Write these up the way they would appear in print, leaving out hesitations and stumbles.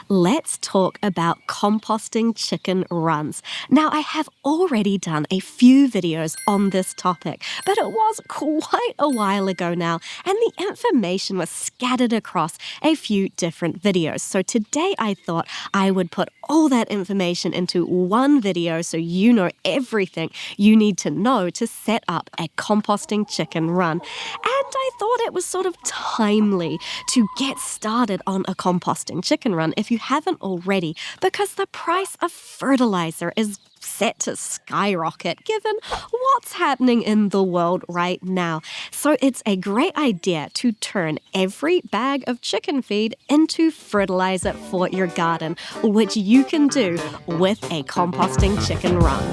let's talk about composting chicken runs. Now, I have already done a few videos on this topic, but it was quite a while ago now, and the information was scattered across a few different videos. So today I thought I would put all that information into one video so you know everything you need to know to set up a composting chicken run. And I thought it was sort of timely to get started on a composting chicken run if you haven't already, because the price of fertilizer is set to skyrocket given what's happening in the world right now. So it's a great idea to turn every bag of chicken feed into fertilizer for your garden, which you can do with a composting chicken run.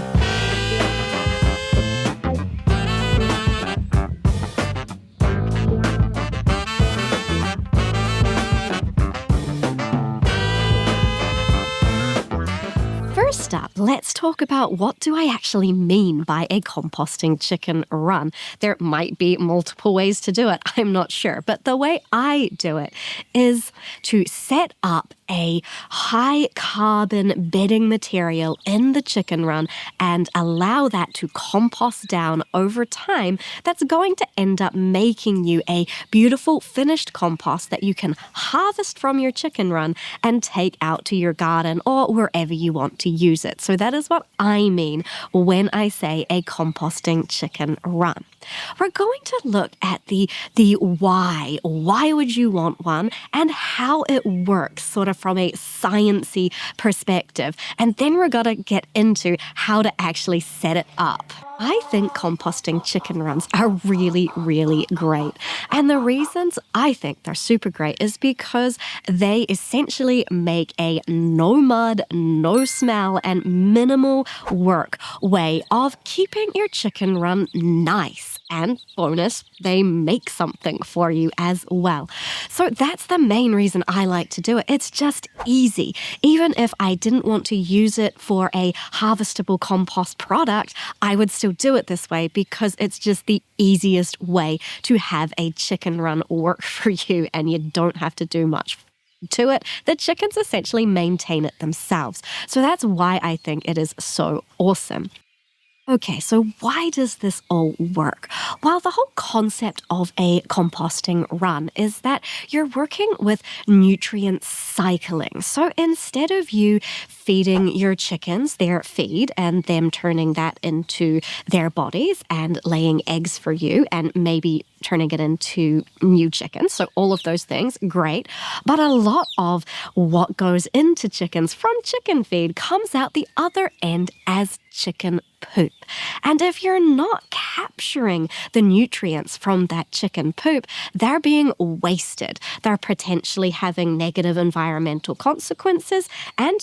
First up, let's talk about what do I actually mean by a composting chicken run. There might be multiple ways to do it, I'm not sure, but the way I do it is to set up a high carbon bedding material in the chicken run and allow that to compost down over time. That's going to end up making you a beautiful finished compost that you can harvest from your chicken run and take out to your garden or wherever you want to use it. So that is what I mean when I say a composting chicken run. We're going to look at the why. Why would you want one, and how it works sort of from a sciencey perspective. And then we're going to get into how to actually set it up. I think composting chicken runs are really, really great. And the reasons I think they're super great is because they essentially make a no mud, no smell, and minimal work way of keeping your chicken run nice. And bonus, they make something for you as well. So that's the main reason I like to do it. It's just easy. Even if I didn't want to use it for a harvestable compost product, I would still do it this way because it's just the easiest way to have a chicken run work for you, and you don't have to do much to it. The chickens essentially maintain it themselves. So that's why I think it is so awesome. Okay, so why does this all work? Well, the whole concept of a composting run is that you're working with nutrient cycling. So instead of you feeding your chickens their feed and them turning that into their bodies and laying eggs for you and maybe turning it into new chickens. So all of those things, great. But a lot of what goes into chickens from chicken feed comes out the other end as chicken poop. And if you're not capturing the nutrients from that chicken poop, they're being wasted. They're potentially having negative environmental consequences, and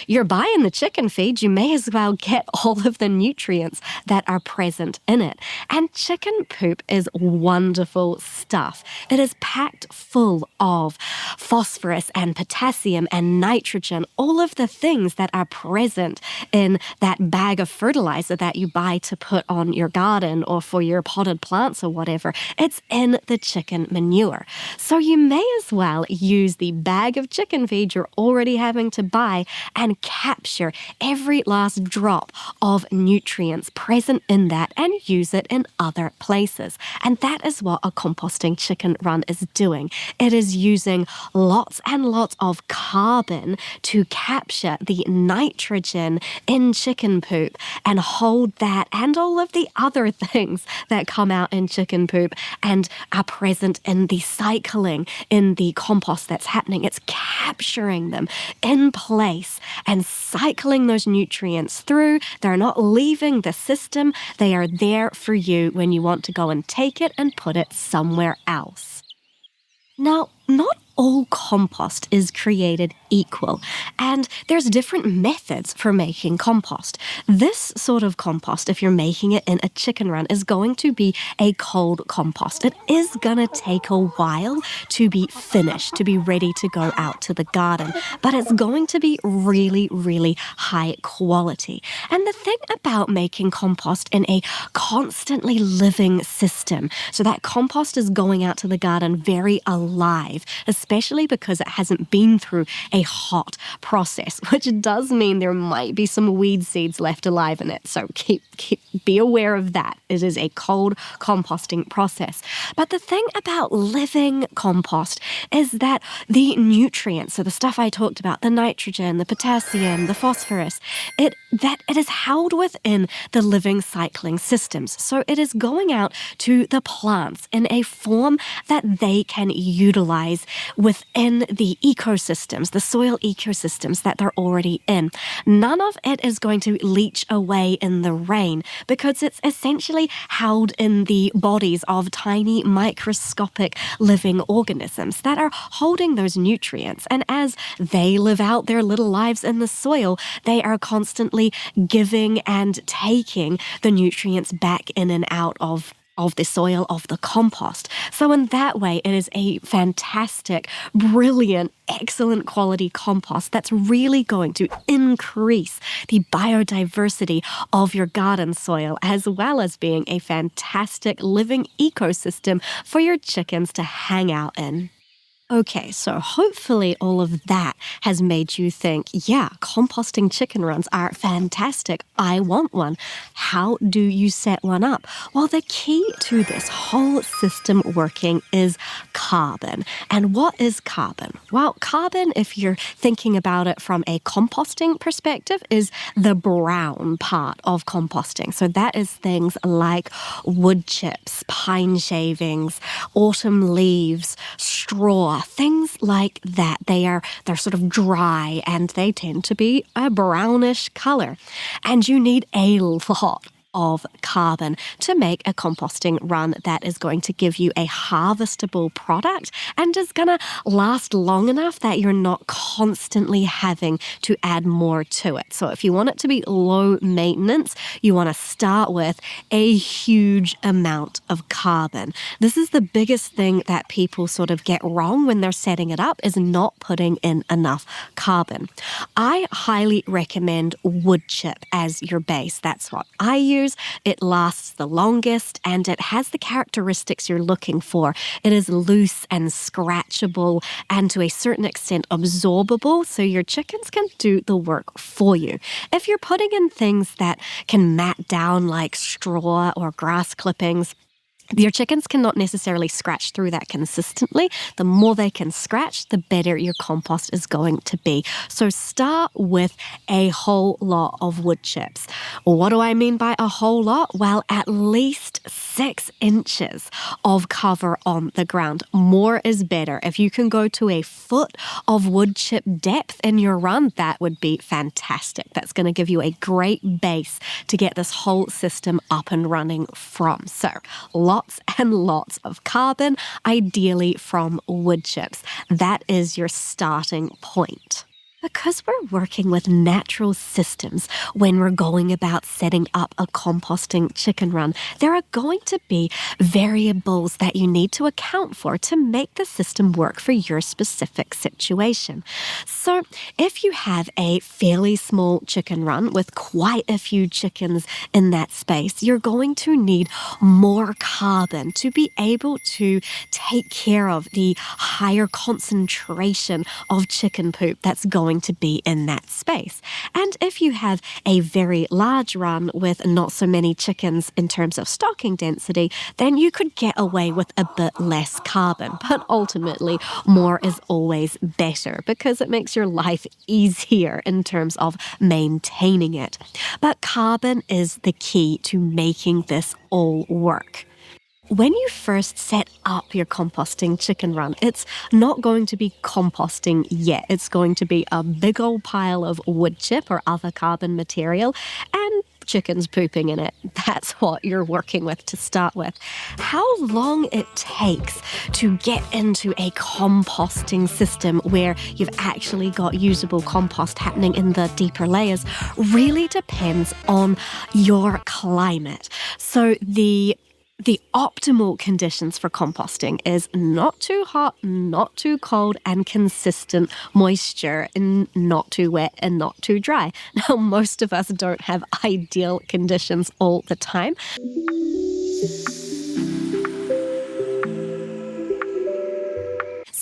you're buying the chicken feed, you may as well get all of the nutrients that are present in it. And chicken poop is wonderful stuff. It is packed full of phosphorus and potassium and nitrogen, all of the things that are present in that bag of fertilizer that you buy to put on your garden or for your potted plants or whatever. It's in the chicken manure. So you may as well use the bag of chicken feed you're already having to buy and capture every last drop of nutrients present in that and use it in other places. And that is what a composting chicken run is doing. It is using lots and lots of carbon to capture the nitrogen in chicken poop and hold that and all of the other things that come out in chicken poop and are present in the cycling in the compost that's happening. It's capturing them in place and cycling those nutrients through. They're not leaving the system. They are there for you when you want to go and take it and put it somewhere else. Now, not all compost is created equal, and there's different methods for making compost. This sort of compost, if you're making it in a chicken run, is going to be a cold compost. It is going to take a while to be finished, to be ready to go out to the garden, but it's going to be really, really high quality. And the thing about making compost in a constantly living system, so that compost is going out to the garden very alive, especially because it hasn't been through a hot process, which does mean there might be some weed seeds left alive in it. So be aware of that. It is a cold composting process. But the thing about living compost is that the nutrients, so the stuff I talked about, the nitrogen, the potassium, the phosphorus, it is held within the living cycling systems. So it is going out to the plants in a form that they can utilize within the ecosystems, the soil ecosystems that they're already in. None of it is going to leach away in the rain because it's essentially held in the bodies of tiny microscopic living organisms that are holding those nutrients. And as they live out their little lives in the soil, they are constantly giving and taking the nutrients back in and out of the soil, of the compost. So in that way, it is a fantastic, brilliant, excellent quality compost that's really going to increase the biodiversity of your garden soil, as well as being a fantastic living ecosystem for your chickens to hang out in. Okay, so hopefully all of that has made you think, yeah, composting chicken runs are fantastic. I want one. How do you set one up? Well, the key to this whole system working is carbon. And what is carbon? Well, carbon, if you're thinking about it from a composting perspective, is the brown part of composting. So that is things like wood chips, pine shavings, autumn leaves, straw, things like that. They're sort of dry and they tend to be a brownish color. And you need a lot of carbon to make a composting run that is going to give you a harvestable product and is going to last long enough that you're not constantly having to add more to it. So if you want it to be low maintenance, you want to start with a huge amount of carbon. This is the biggest thing that people sort of get wrong when they're setting it up, is not putting in enough carbon. I highly recommend wood chip as your base. That's what I use. It lasts the longest and it has the characteristics you're looking for. It is loose and scratchable and to a certain extent absorbable, so your chickens can do the work for you. If you're putting in things that can mat down like straw or grass clippings, your chickens cannot necessarily scratch through that consistently. The more they can scratch, the better your compost is going to be. So start with a whole lot of wood chips. What do I mean by a whole lot? Well, at least 6 inches of cover on the ground. More is better. If you can go to a foot of wood chip depth in your run, that would be fantastic. That's going to give you a great base to get this whole system up and running from. So, lots and lots of carbon, ideally from wood chips. That is your starting point. Because we're working with natural systems when we're going about setting up a composting chicken run, there are going to be variables that you need to account for to make the system work for your specific situation. So if you have a fairly small chicken run with quite a few chickens in that space, you're going to need more carbon to be able to take care of the higher concentration of chicken poop that's going to be in that space. And if you have a very large run with not so many chickens in terms of stocking density, then you could get away with a bit less carbon. But ultimately, more is always better because it makes your life easier in terms of maintaining it. But carbon is the key to making this all work. When you first set up your composting chicken run, it's not going to be composting yet. It's going to be a big old pile of wood chip or other carbon material and chickens pooping in it. That's what you're working with to start with. How long it takes to get into a composting system where you've actually got usable compost happening in the deeper layers really depends on your climate. So the optimal conditions for composting is not too hot, not too cold, and consistent moisture, and not too wet and not too dry. Now, most of us don't have ideal conditions all the time.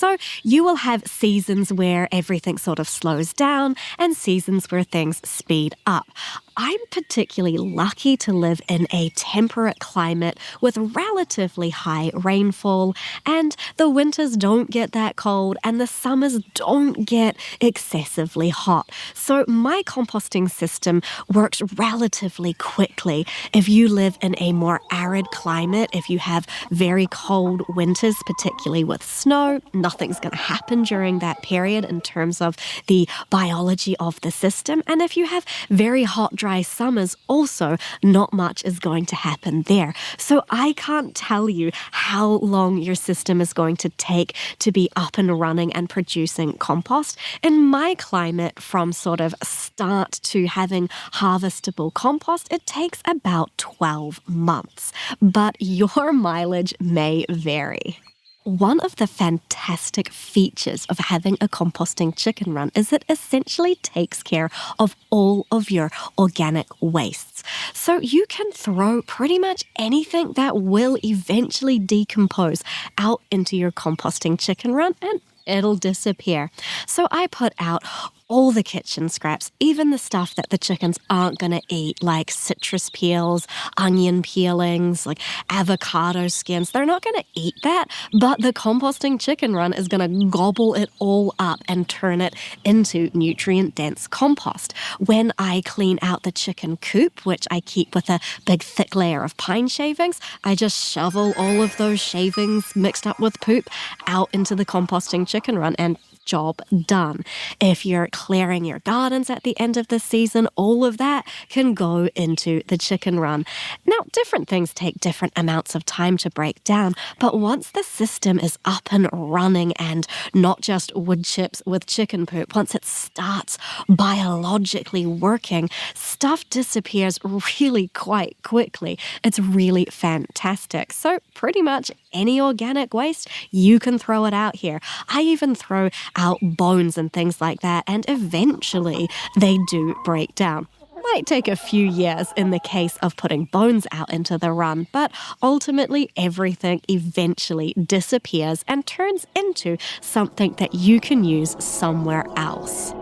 So you will have seasons where everything sort of slows down and seasons where things speed up. I'm particularly lucky to live in a temperate climate with relatively high rainfall, and the winters don't get that cold and the summers don't get excessively hot. So my composting system works relatively quickly. If you live in a more arid climate, if you have very cold winters, particularly with snow, nothing's going to happen during that period in terms of the biology of the system. And if you have very hot, dry summers, also not much is going to happen there. So I can't tell you how long your system is going to take to be up and running and producing compost. In my climate, from sort of start to having harvestable compost, it takes about 12 months. But your mileage may vary. One of the fantastic features of having a composting chicken run is it essentially takes care of all of your organic wastes. So you can throw pretty much anything that will eventually decompose out into your composting chicken run and it'll disappear. So I put out all the kitchen scraps, even the stuff that the chickens aren't going to eat, like citrus peels, onion peelings, like avocado skins. They're not going to eat that, but the composting chicken run is going to gobble it all up and turn it into nutrient-dense compost. When I clean out the chicken coop, which I keep with a big thick layer of pine shavings, I just shovel all of those shavings mixed up with poop out into the composting chicken run and job done. If you're clearing your gardens at the end of the season, all of that can go into the chicken run. Now, different things take different amounts of time to break down, but once the system is up and running and not just wood chips with chicken poop, once it starts biologically working, stuff disappears really quite quickly. It's really fantastic. So pretty much any organic waste, you can throw it out here. I even throw out bones and things like that, and eventually they do break down. Might take a few years in the case of putting bones out into the run, but ultimately everything eventually disappears and turns into something that you can use somewhere else.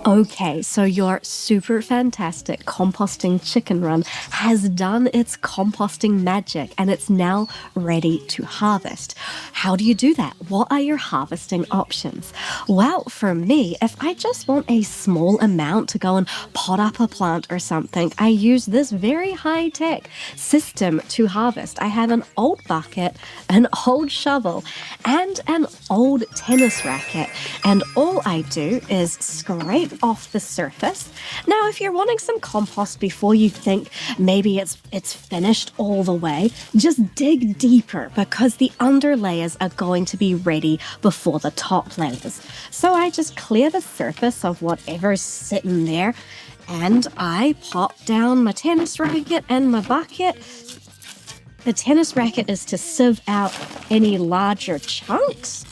Okay, so your super fantastic composting chicken run has done its composting magic and it's now ready to harvest. How do you do that? What are your harvesting options? Well, for me, if I just want a small amount to go and pot up a plant or something, I use this very high-tech system to harvest. I have an old bucket, an old shovel, and an old tennis racket, and all I do is scrape off the surface. Now, if you're wanting some compost before you think maybe it's finished all the way, just dig deeper because the under layers are going to be ready before the top layers. So I just clear the surface of whatever's sitting there and I pop down my tennis racket and my bucket. The tennis racket is to sieve out any larger chunks,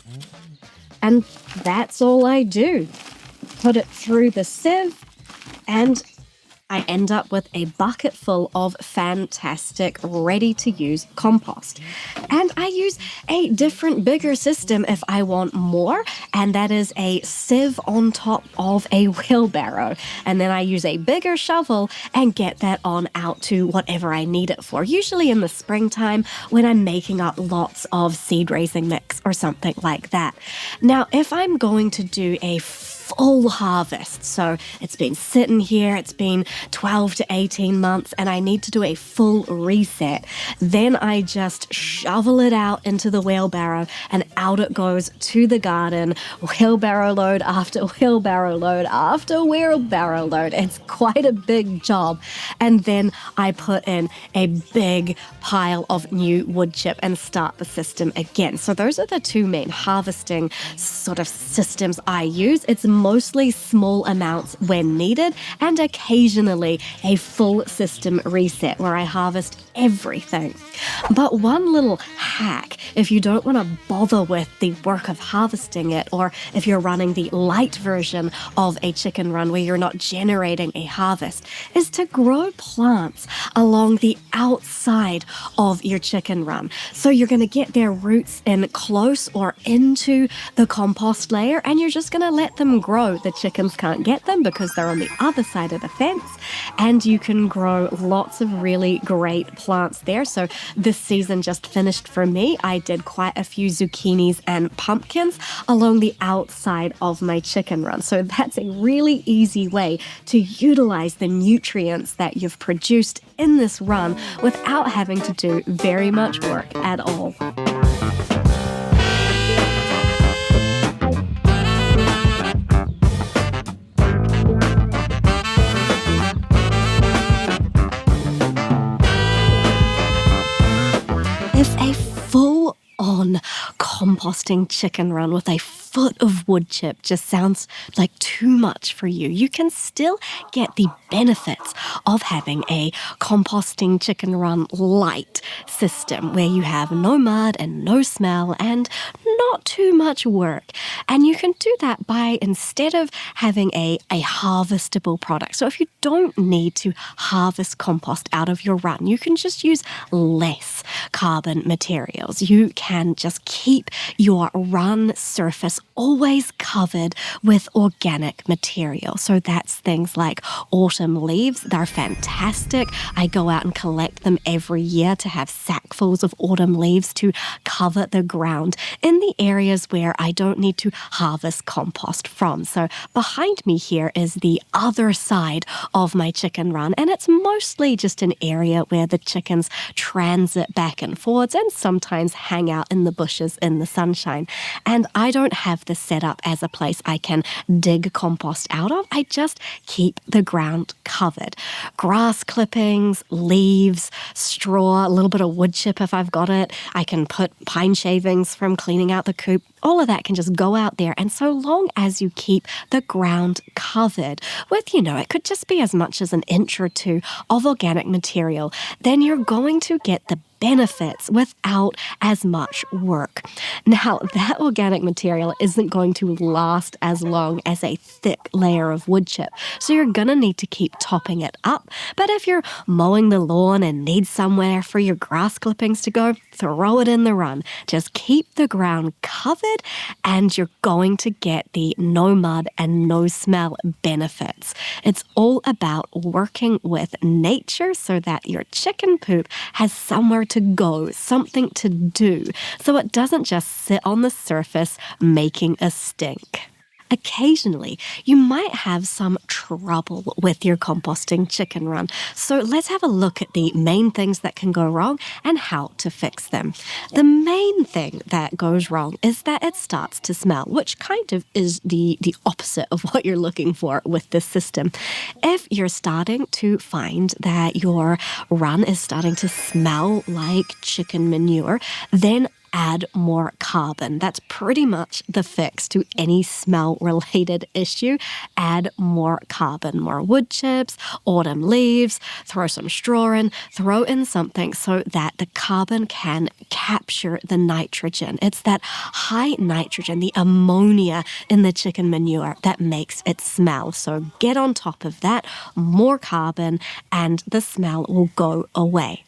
and that's all I do. Put it through the sieve, and I end up with a bucket full of fantastic, ready-to-use compost. And I use a different, bigger system if I want more, and that is a sieve on top of a wheelbarrow. And then I use a bigger shovel and get that on out to whatever I need it for, usually in the springtime when I'm making up lots of seed-raising mix or something like that. Now, if I'm going to do a full harvest, so it's been sitting here, it's been 12 to 18 months, and I need to do a full reset, then I just shovel it out into the wheelbarrow and out it goes to the garden, wheelbarrow load after wheelbarrow load after wheelbarrow load. It's quite a big job. And then I put in a big pile of new wood chip and start the system again. So those are the two main harvesting sort of systems I use. It's mostly small amounts when needed and occasionally a full system reset where I harvest everything. But one little hack, if you don't want to bother with the work of harvesting it, or if you're running the light version of a chicken run where you're not generating a harvest, is to grow plants along the outside of your chicken run. So you're going to get their roots in close or into the compost layer, and you're just going to let them grow. The chickens can't get them because they're on the other side of the fence, and you can grow lots of really great plants there. So this season just finished for me. I did quite a few zucchinis and pumpkins along the outside of my chicken run. So that's a really easy way to utilize the nutrients that you've produced in this run without having to do very much work at all. If a full-on composting chicken run with a foot of wood chip just sounds like too much for you, you can still get the benefits of having a composting chicken run light system where you have no mud and no smell and not too much work. And you can do that by, instead of having a harvestable product. So if you don't need to harvest compost out of your run, you can just use less carbon materials. You can just keep your run surface always covered with organic material. So that's things like autumn leaves. They're fantastic. I go out and collect them every year to have sackfuls of autumn leaves to cover the ground in the areas where I don't need to harvest compost from. So behind me here is the other side of my chicken run, and it's mostly just an area where the chickens transit back and forwards and sometimes hang out in the bushes in the sunshine. And I don't have this set up as a place I can dig compost out of. I just keep the ground covered. Grass clippings, leaves, straw, a little bit of wood chip if I've got it. I can put pine shavings from cleaning out the coop. All of that can just go out there. And so long as you keep the ground covered with, it could just be as much as an inch or two of organic material, then you're going to get the benefits without as much work. Now, that organic material isn't going to last as long as a thick layer of wood chip, so you're going to need to keep topping it up. But if you're mowing the lawn and need somewhere for your grass clippings to go, throw it in the run. Just keep the ground covered and you're going to get the no mud and no smell benefits. It's all about working with nature so that your chicken poop has somewhere to go, something to do, so it doesn't just sit on the surface making a stink. Occasionally, you might have some trouble with your composting chicken run. So let's have a look at the main things that can go wrong and how to fix them. The main thing that goes wrong is that it starts to smell, which kind of is the opposite of what you're looking for with this system. If you're starting to find that your run is starting to smell like chicken manure, then add more carbon. That's pretty much the fix to any smell-related issue. Add more carbon, more wood chips, autumn leaves, throw some straw in, throw in something so that the carbon can capture the nitrogen. It's that high nitrogen, the ammonia in the chicken manure that makes it smell. So get on top of that, more carbon, and the smell will go away.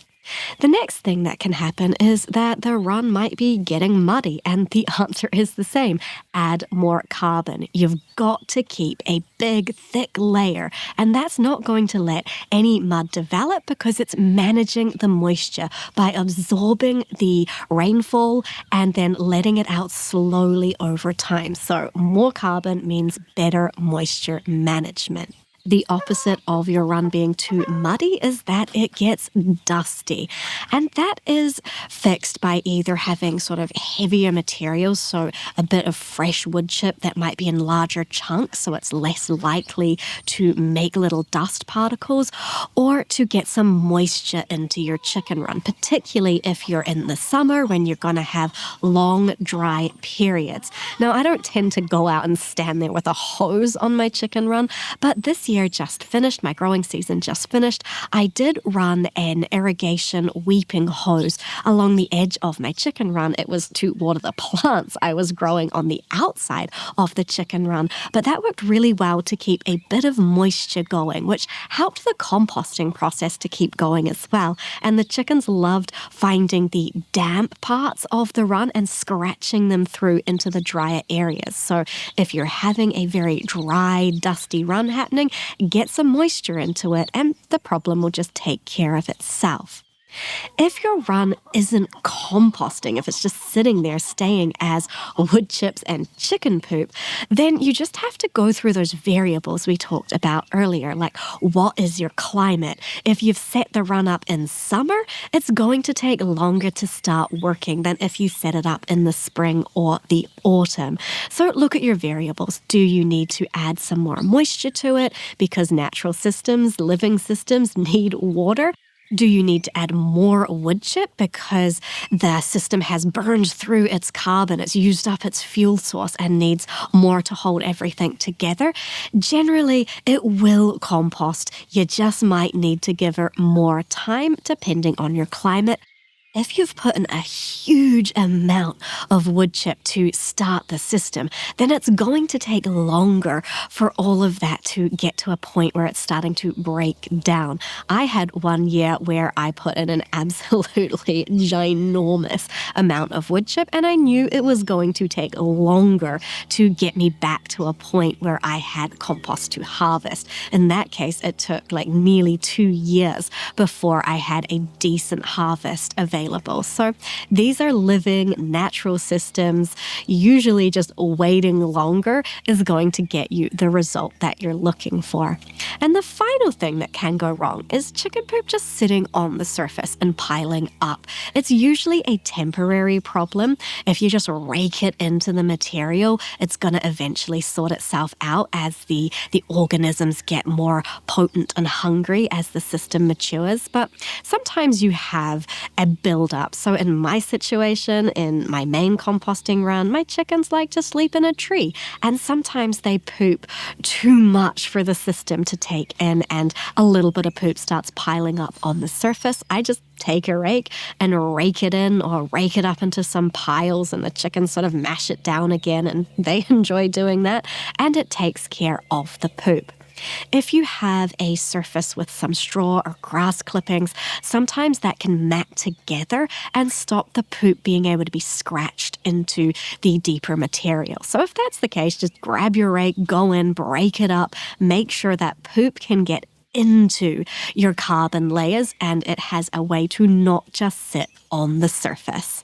The next thing that can happen is that the run might be getting muddy, and the answer is the same. Add more carbon. You've got to keep a big, thick layer, and that's not going to let any mud develop because it's managing the moisture by absorbing the rainfall and then letting it out slowly over time. So more carbon means better moisture management. The opposite of your run being too muddy is that it gets dusty. And that is fixed by either having sort of heavier materials, so a bit of fresh wood chip that might be in larger chunks, so it's less likely to make little dust particles, or to get some moisture into your chicken run, particularly if you're in the summer when you're going to have long, dry periods. Now, I don't tend to go out and stand there with a hose on my chicken run, but this year just finished, my growing season just finished, I did run an irrigation weeping hose along the edge of my chicken run. It was to water the plants I was growing on the outside of the chicken run, but that worked really well to keep a bit of moisture going, which helped the composting process to keep going as well. And the chickens loved finding the damp parts of the run and scratching them through into the drier areas. So if you're having a very dry, dusty run happening, get some moisture into it and the problem will just take care of itself. If your run isn't composting, if it's just sitting there staying as wood chips and chicken poop, then you just have to go through those variables we talked about earlier, like what is your climate? If you've set the run up in summer, it's going to take longer to start working than if you set it up in the spring or the autumn. So look at your variables. Do you need to add some more moisture to it because natural systems, living systems need water? Do you need to add more wood chip because the system has burned through its carbon, it's used up its fuel source and needs more to hold everything together? Generally, it will compost. You just might need to give it more time depending on your climate. If you've put in a huge amount of wood chip to start the system, then it's going to take longer for all of that to get to a point where it's starting to break down. I had one year where I put in an absolutely ginormous amount of wood chip, and I knew it was going to take longer to get me back to a point where I had compost to harvest. In that case, it took like nearly 2 years before I had a decent harvest available. So these are living natural systems. Usually just waiting longer is going to get you the result that you're looking for. And the final thing that can go wrong is chicken poop just sitting on the surface and piling up. It's usually a temporary problem. If you just rake it into the material, it's going to eventually sort itself out as the organisms get more potent and hungry as the system matures. But sometimes you have a build-up. So in my situation, in my main composting run, my chickens like to sleep in a tree. And sometimes they poop too much for the system to take in, and a little bit of poop starts piling up on the surface. I just take a rake and rake it in or rake it up into some piles, and the chickens sort of mash it down again, and they enjoy doing that, and it takes care of the poop. If you have a surface with some straw or grass clippings, sometimes that can mat together and stop the poop being able to be scratched into the deeper material. So if that's the case, just grab your rake, go in, break it up, make sure that poop can get into your carbon layers and it has a way to not just sit on the surface.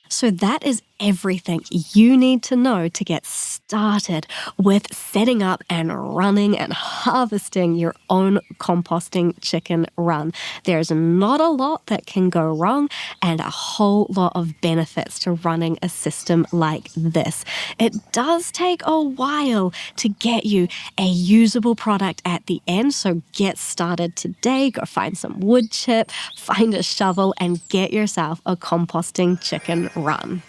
So that is everything you need to know to get started with setting up and running and harvesting your own composting chicken run. There's not a lot that can go wrong and a whole lot of benefits to running a system like this. It does take a while to get you a usable product at the end, so get started today. Go find some wood chip, find a shovel, and get yourself a composting chicken run.